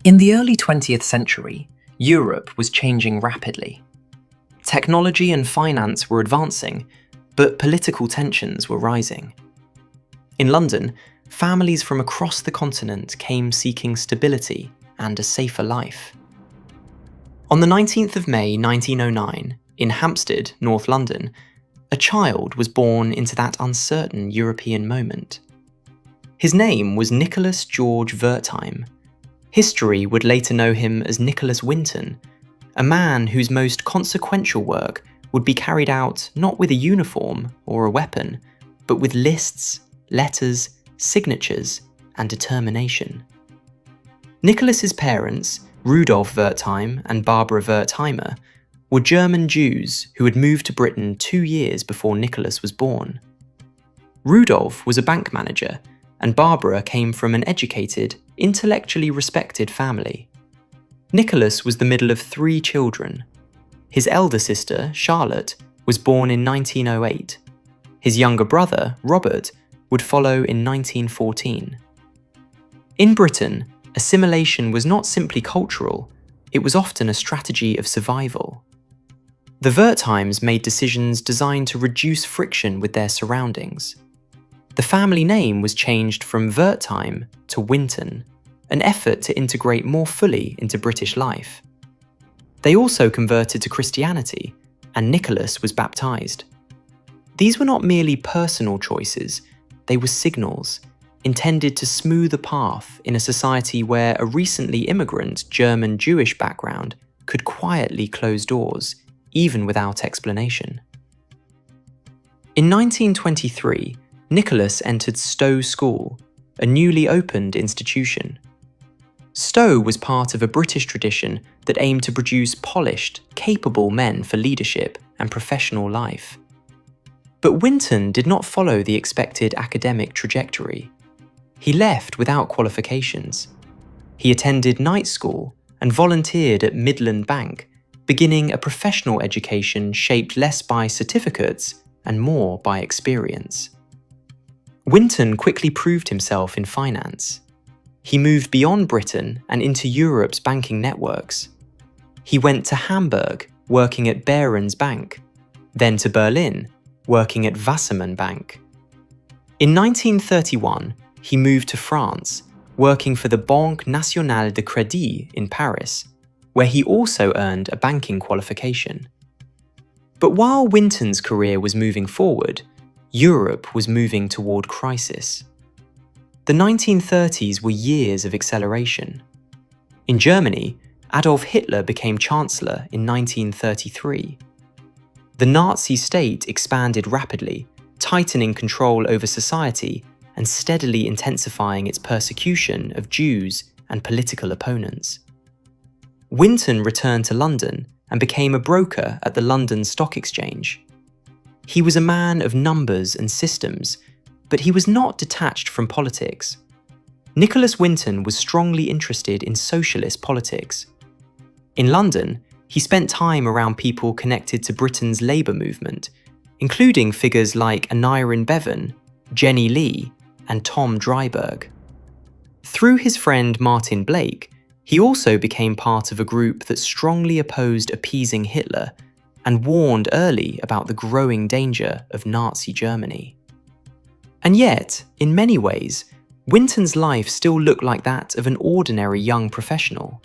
In the early 20th century, Europe was changing rapidly. Technology and finance were advancing, but political tensions were rising. In London, families from across the continent came seeking stability and a safer life. On the 19th of May 1909, in Hampstead, North London, a child was born into that uncertain European moment. His name was Nicholas George Wertheim. History would later know him as Nicholas Winton, a man whose most consequential work would be carried out not with a uniform or a weapon, but with lists, letters, signatures, and determination. Nicholas's parents, Rudolf Wertheim and Barbara Wertheimer, were German Jews who had moved to Britain 2 years before Nicholas was born. Rudolf was a bank manager, and Barbara came from an educated, intellectually respected family. Nicholas was the middle of 3 children. His elder sister, Charlotte, was born in 1908. His younger brother, Robert, would follow in 1914. In Britain, assimilation was not simply cultural, it was often a strategy of survival. The Wertheims made decisions designed to reduce friction with their surroundings. The family name was changed from Wertheim to Winton, an effort to integrate more fully into British life. They also converted to Christianity, and Nicholas was baptised. These were not merely personal choices, they were signals, intended to smooth a path in a society where a recently immigrant German Jewish background could quietly close doors, even without explanation. In 1923, Nicholas entered Stowe School, a newly opened institution. Stowe was part of a British tradition that aimed to produce polished, capable men for leadership and professional life. But Winton did not follow the expected academic trajectory. He left without qualifications. He attended night school and volunteered at Midland Bank, beginning a professional education shaped less by certificates and more by experience. Winton quickly proved himself in finance. He moved beyond Britain and into Europe's banking networks. He went to Hamburg, working at Behrens Bank, then to Berlin, working at Wassermann Bank. In 1931, he moved to France, working for the Banque Nationale de Crédit in Paris, where he also earned a banking qualification. But while Winton's career was moving forward, Europe was moving toward crisis. The 1930s were years of acceleration. In Germany, Adolf Hitler became Chancellor in 1933. The Nazi state expanded rapidly, tightening control over society and steadily intensifying its persecution of Jews and political opponents. Winton returned to London and became a broker at the London Stock Exchange. He was a man of numbers and systems, but he was not detached from politics. Nicholas Winton was strongly interested in socialist politics. In London, he spent time around people connected to Britain's labour movement, including figures like Aneurin Bevan, Jenny Lee, and Tom Dryburgh. Through his friend Martin Blake, he also became part of a group that strongly opposed appeasing Hitler and warned early about the growing danger of Nazi Germany. And yet, in many ways, Winton's life still looked like that of an ordinary young professional.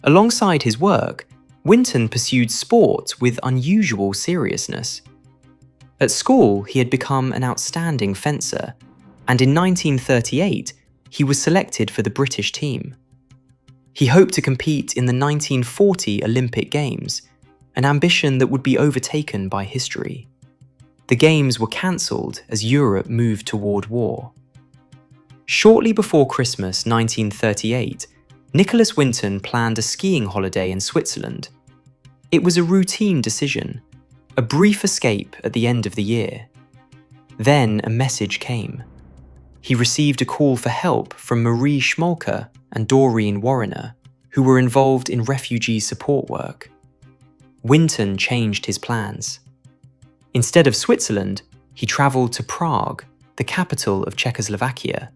Alongside his work, Winton pursued sport with unusual seriousness. At school, he had become an outstanding fencer, and in 1938, he was selected for the British team. He hoped to compete in the 1940 Olympic Games, an ambition that would be overtaken by history. The Games were cancelled as Europe moved toward war. Shortly before Christmas 1938, Nicholas Winton planned a skiing holiday in Switzerland. It was a routine decision, a brief escape at the end of the year. Then a message came. He received a call for help from Marie Schmolke and Doreen Warriner, who were involved in refugee support work. Winton changed his plans. Instead of Switzerland, he travelled to Prague, the capital of Czechoslovakia,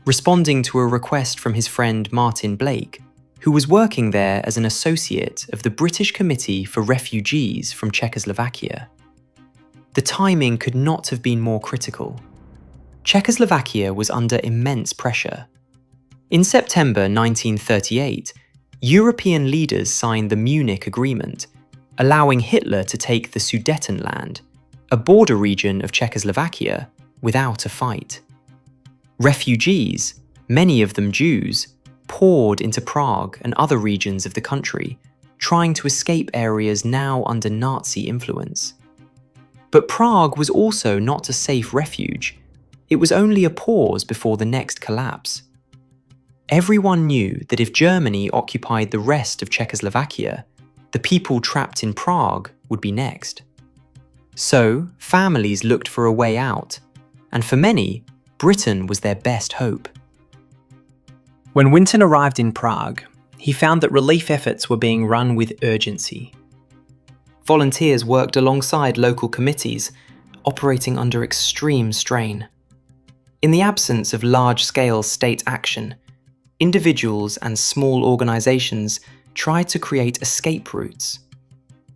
responding to a request from his friend Martin Blake who was working there as an associate of the British Committee for Refugees from Czechoslovakia. The timing could not have been more critical. Czechoslovakia was under immense pressure. In September 1938, European leaders signed the Munich Agreement, allowing Hitler to take the Sudetenland, a border region of Czechoslovakia, without a fight. Refugees, many of them Jews, poured into Prague and other regions of the country, trying to escape areas now under Nazi influence. But Prague was also not a safe refuge. It was only a pause before the next collapse. Everyone knew that if Germany occupied the rest of Czechoslovakia, the people trapped in Prague would be next. So, families looked for a way out, and for many, Britain was their best hope. When Winton arrived in Prague, he found that relief efforts were being run with urgency. Volunteers worked alongside local committees, operating under extreme strain. In the absence of large-scale state action, individuals and small organisations tried to create escape routes.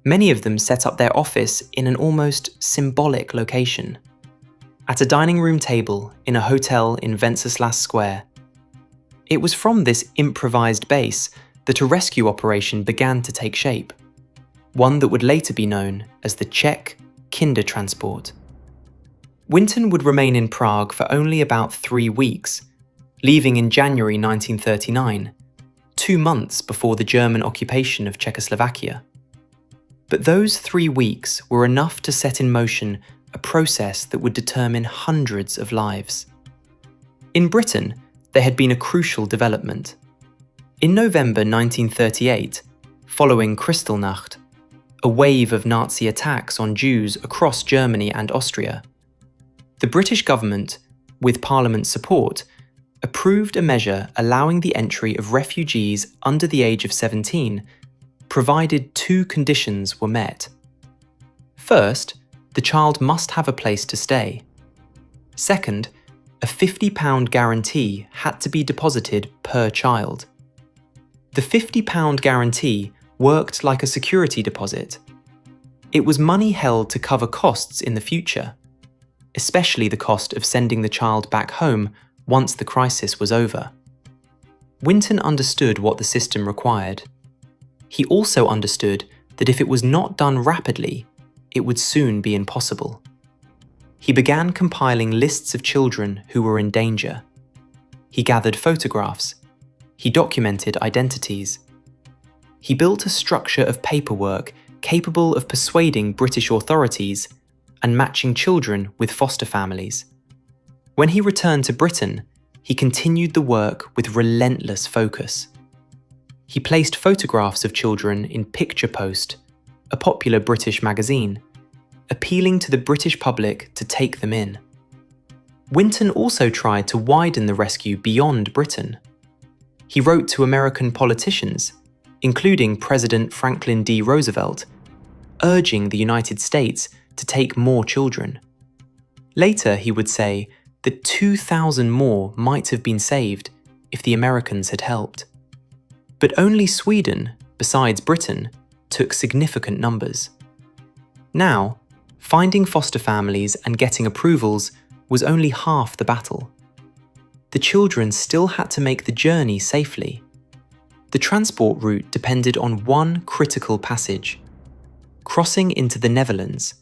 Many of them set up their office in an almost symbolic location. At a dining room table in a hotel in Wenceslas Square. It was from this improvised base that a rescue operation began to take shape, one that would later be known as the Czech Kindertransport. Winton would remain in Prague for only about 3 weeks, leaving in January 1939, 2 months before the German occupation of Czechoslovakia. But those 3 weeks were enough to set in motion a process that would determine hundreds of lives. In Britain, there had been a crucial development. In November 1938, following Kristallnacht, a wave of Nazi attacks on Jews across Germany and Austria, the British government, with Parliament's support, approved a measure allowing the entry of refugees under the age of 17, provided 2 conditions were met. First, the child must have a place to stay. Second, a £50 guarantee had to be deposited per child. The £50 guarantee worked like a security deposit. It was money held to cover costs in the future, especially the cost of sending the child back home once the crisis was over. Winton understood what the system required. He also understood that if it was not done rapidly, it would soon be impossible. He began compiling lists of children who were in danger. He gathered photographs. He documented identities. He built a structure of paperwork capable of persuading British authorities and matching children with foster families. When he returned to Britain, he continued the work with relentless focus. He placed photographs of children in Picture Post, a popular British magazine, appealing to the British public to take them in. Winton also tried to widen the rescue beyond Britain. He wrote to American politicians, including President Franklin D. Roosevelt, urging the United States to take more children. Later, he would say that 2,000 more might have been saved if the Americans had helped. But only Sweden, besides Britain, took significant numbers. Now, finding foster families and getting approvals was only half the battle. The children still had to make the journey safely. The transport route depended on one critical passage: crossing into the Netherlands,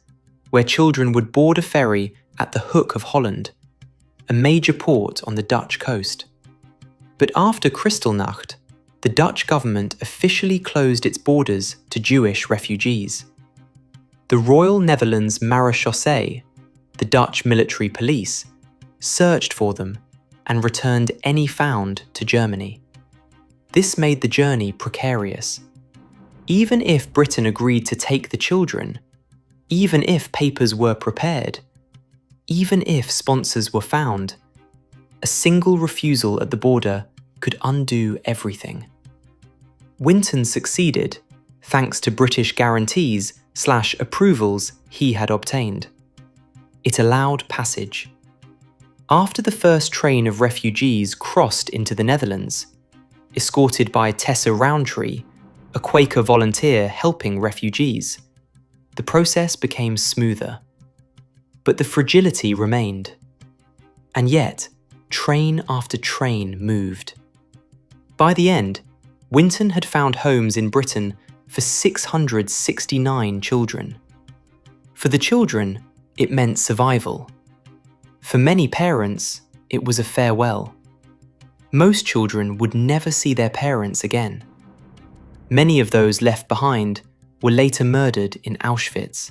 where children would board a ferry at the Hook of Holland, a major port on the Dutch coast. But after Kristallnacht, the Dutch government officially closed its borders to Jewish refugees. The Royal Netherlands Marechaussee, the Dutch military police, searched for them and returned any found to Germany. This made the journey precarious. Even if Britain agreed to take the children, even if papers were prepared, even if sponsors were found, a single refusal at the border could undo everything. Winton succeeded, thanks to British guarantees/approvals he had obtained. It allowed passage. After the first train of refugees crossed into the Netherlands, escorted by Tessa Roundtree, a Quaker volunteer helping refugees, the process became smoother. But the fragility remained. And yet, train after train moved. By the end, Winton had found homes in Britain for 669 children. For the children, it meant survival. For many parents, it was a farewell. Most children would never see their parents again. Many of those left behind were later murdered in Auschwitz,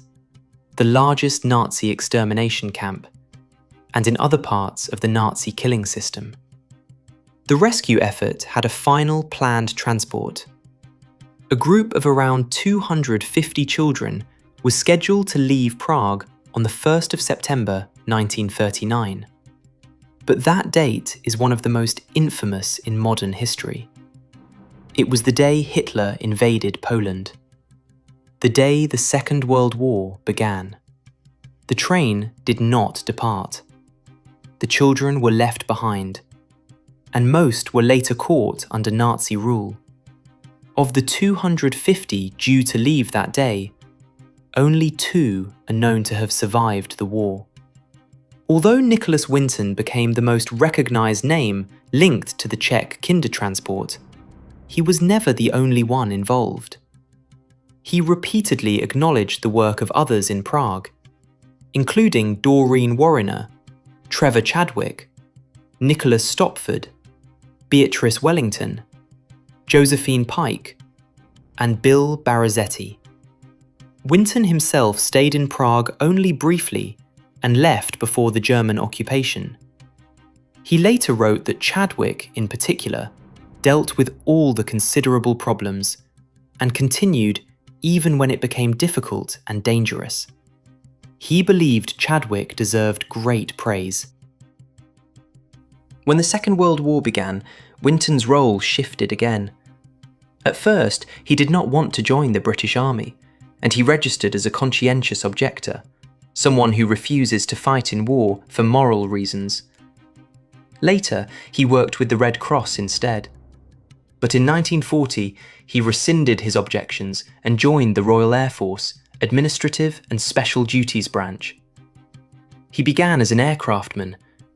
the largest Nazi extermination camp, and in other parts of the Nazi killing system. The rescue effort had a final planned transport. A group of around 250 children was scheduled to leave Prague on the 1st of September 1939. But that date is one of the most infamous in modern history. It was the day Hitler invaded Poland. The day the Second World War began. The train did not depart. The children were left behind, and most were later caught under Nazi rule. Of the 250 due to leave that day, only 2 are known to have survived the war. Although Nicholas Winton became the most recognised name linked to the Czech Kindertransport, he was never the only one involved. He repeatedly acknowledged the work of others in Prague, including Doreen Warriner, Trevor Chadwick, Nicholas Stopford, Beatrice Wellington, Josephine Pike, and Bill Barazetti. Winton himself stayed in Prague only briefly and left before the German occupation. He later wrote that Chadwick, in particular, dealt with all the considerable problems and continued even when it became difficult and dangerous. He believed Chadwick deserved great praise. When the Second World War began, Winton's role shifted again. At first, he did not want to join the British Army, and he registered as a conscientious objector, someone who refuses to fight in war for moral reasons. Later, he worked with the Red Cross instead. But in 1940, he rescinded his objections and joined the Royal Air Force, Administrative and Special Duties Branch. He began as an aircraftman,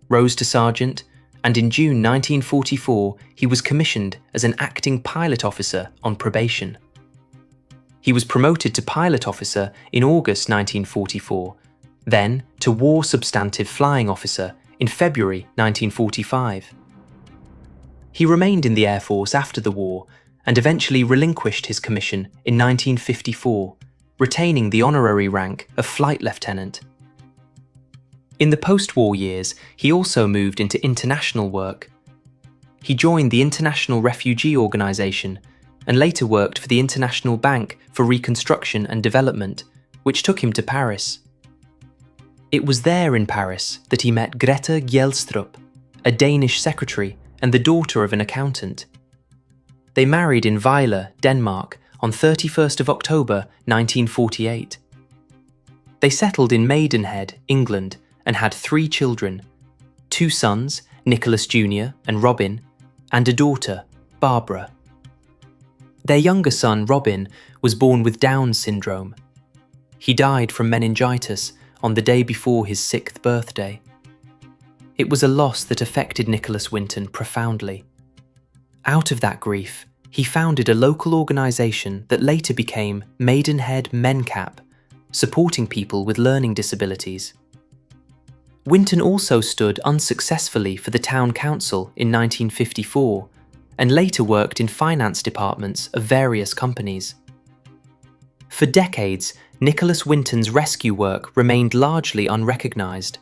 rose to sergeant, and in June 1944 he was commissioned as an acting pilot officer on probation. He was promoted to pilot officer in August 1944, then to war substantive flying officer in February 1945. He remained in the Air Force after the war and eventually relinquished his commission in 1954, retaining the honorary rank of flight lieutenant. In the post-war years, he also moved into international work. He joined the International Refugee Organization and later worked for the International Bank for Reconstruction and Development, which took him to Paris. It was there in Paris that he met Greta Gjelstrup, a Danish secretary and the daughter of an accountant. They married in Vejle, Denmark, on 31st of October 1948. They settled in Maidenhead, England, and had 3 children, 2 sons, Nicholas Jr. and Robin, and a daughter, Barbara. Their younger son, Robin, was born with Down syndrome. He died from meningitis on the day before his 6th birthday. It was a loss that affected Nicholas Winton profoundly. Out of that grief, he founded a local organisation that later became Maidenhead MenCap, supporting people with learning disabilities. Winton also stood unsuccessfully for the town council in 1954 and later worked in finance departments of various companies. For decades, Nicholas Winton's rescue work remained largely unrecognised.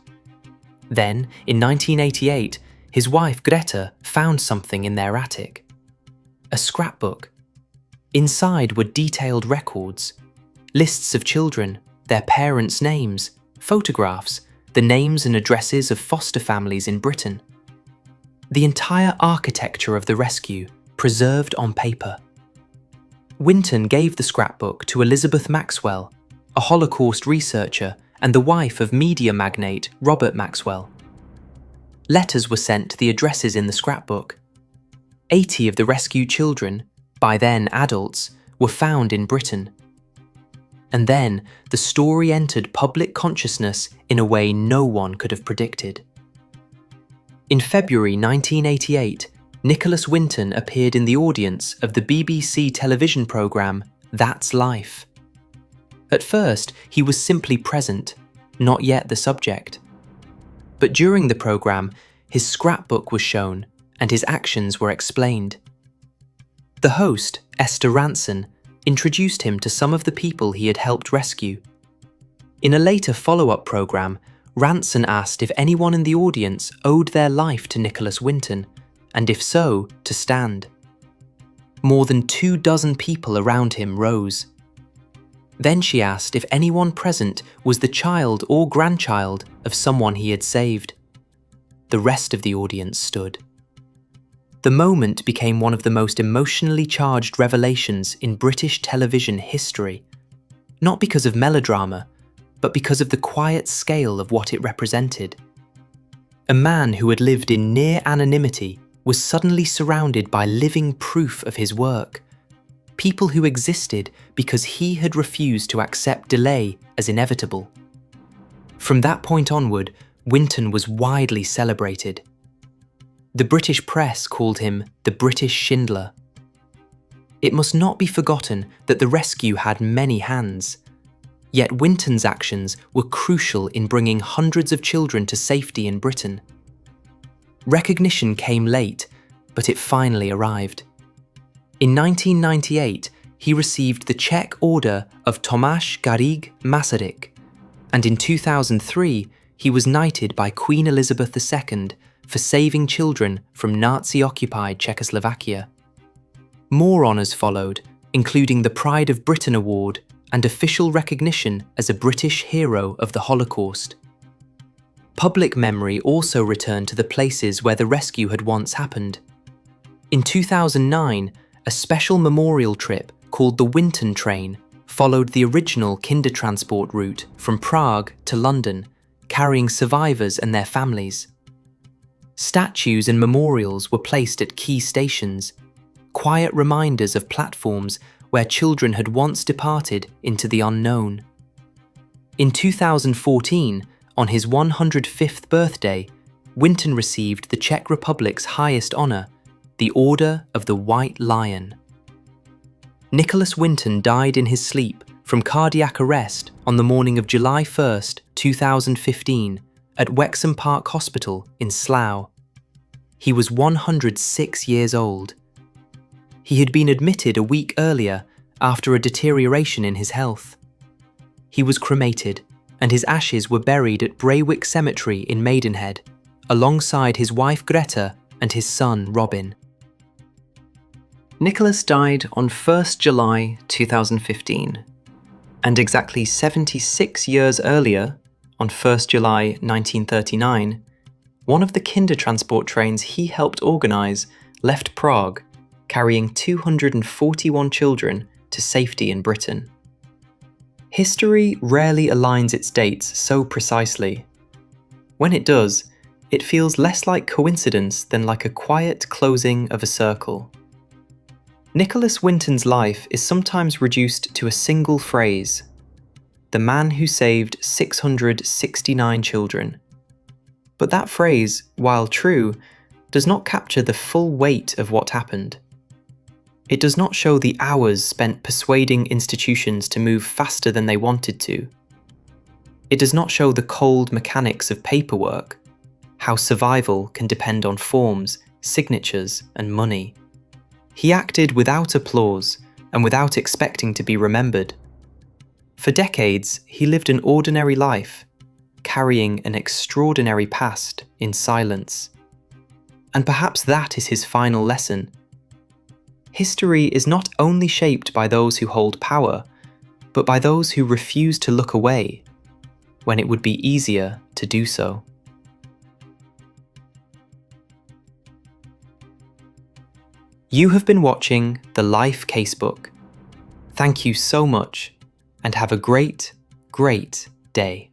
Then, in 1988, his wife Greta found something in their attic. A scrapbook. Inside were detailed records, lists of children, their parents' names, photographs, the names and addresses of foster families in Britain. The entire architecture of the rescue preserved on paper. Winton gave the scrapbook to Elizabeth Maxwell, a Holocaust researcher and the wife of media magnate Robert Maxwell. Letters were sent to the addresses in the scrapbook. 80 of the rescued children, by then adults, were found in Britain. And then the story entered public consciousness in a way no one could have predicted. In February 1988, Nicholas Winton appeared in the audience of the BBC television programme That's Life. At first, he was simply present, not yet the subject. But during the programme, his scrapbook was shown and his actions were explained. The host, Esther Ranson, introduced him to some of the people he had helped rescue. In a later follow-up programme, Ranson asked if anyone in the audience owed their life to Nicholas Winton, and if so, to stand. More than 24 people around him rose. Then she asked if anyone present was the child or grandchild of someone he had saved. The rest of the audience stood. The moment became one of the most emotionally charged revelations in British television history, not because of melodrama, but because of the quiet scale of what it represented. A man who had lived in near anonymity was suddenly surrounded by living proof of his work, people who existed because he had refused to accept delay as inevitable. From that point onward, Winton was widely celebrated. The British press called him the British Schindler. It must not be forgotten that the rescue had many hands. Yet Winton's actions were crucial in bringing hundreds of children to safety in Britain. Recognition came late, but it finally arrived. In 1998, he received the Czech Order of Tomáš Garik Masaryk, and in 2003, he was knighted by Queen Elizabeth II for saving children from Nazi-occupied Czechoslovakia. More honours followed, including the Pride of Britain Award and official recognition as a British hero of the Holocaust. Public memory also returned to the places where the rescue had once happened. In 2009, a special memorial trip called the Winton Train followed the original Kindertransport route from Prague to London, carrying survivors and their families. Statues and memorials were placed at key stations, quiet reminders of platforms where children had once departed into the unknown. In 2014, on his 105th birthday, Winton received the Czech Republic's highest honour, the Order of the White Lion. Nicholas Winton died in his sleep from cardiac arrest on the morning of July 1, 2015, at Wexham Park Hospital in Slough. He was 106 years old. He had been admitted a week earlier after a deterioration in his health. He was cremated, and his ashes were buried at Braywick Cemetery in Maidenhead, alongside his wife Greta and his son Robin. Nicholas died on 1st July 2015, and exactly 76 years earlier, on 1st July 1939, one of the Kindertransport trains he helped organise left Prague, carrying 241 children to safety in Britain. History rarely aligns its dates so precisely. When it does, it feels less like coincidence than like a quiet closing of a circle. Nicholas Winton's life is sometimes reduced to a single phrase: the man who saved 669 children. But that phrase, while true, does not capture the full weight of what happened. It does not show the hours spent persuading institutions to move faster than they wanted to. It does not show the cold mechanics of paperwork, how survival can depend on forms, signatures, and money. He acted without applause and without expecting to be remembered. For decades, he lived an ordinary life, carrying an extraordinary past in silence. And perhaps that is his final lesson. History is not only shaped by those who hold power, but by those who refuse to look away when it would be easier to do so. You have been watching the Life Casebook. Thank you so much, and have a great, great day.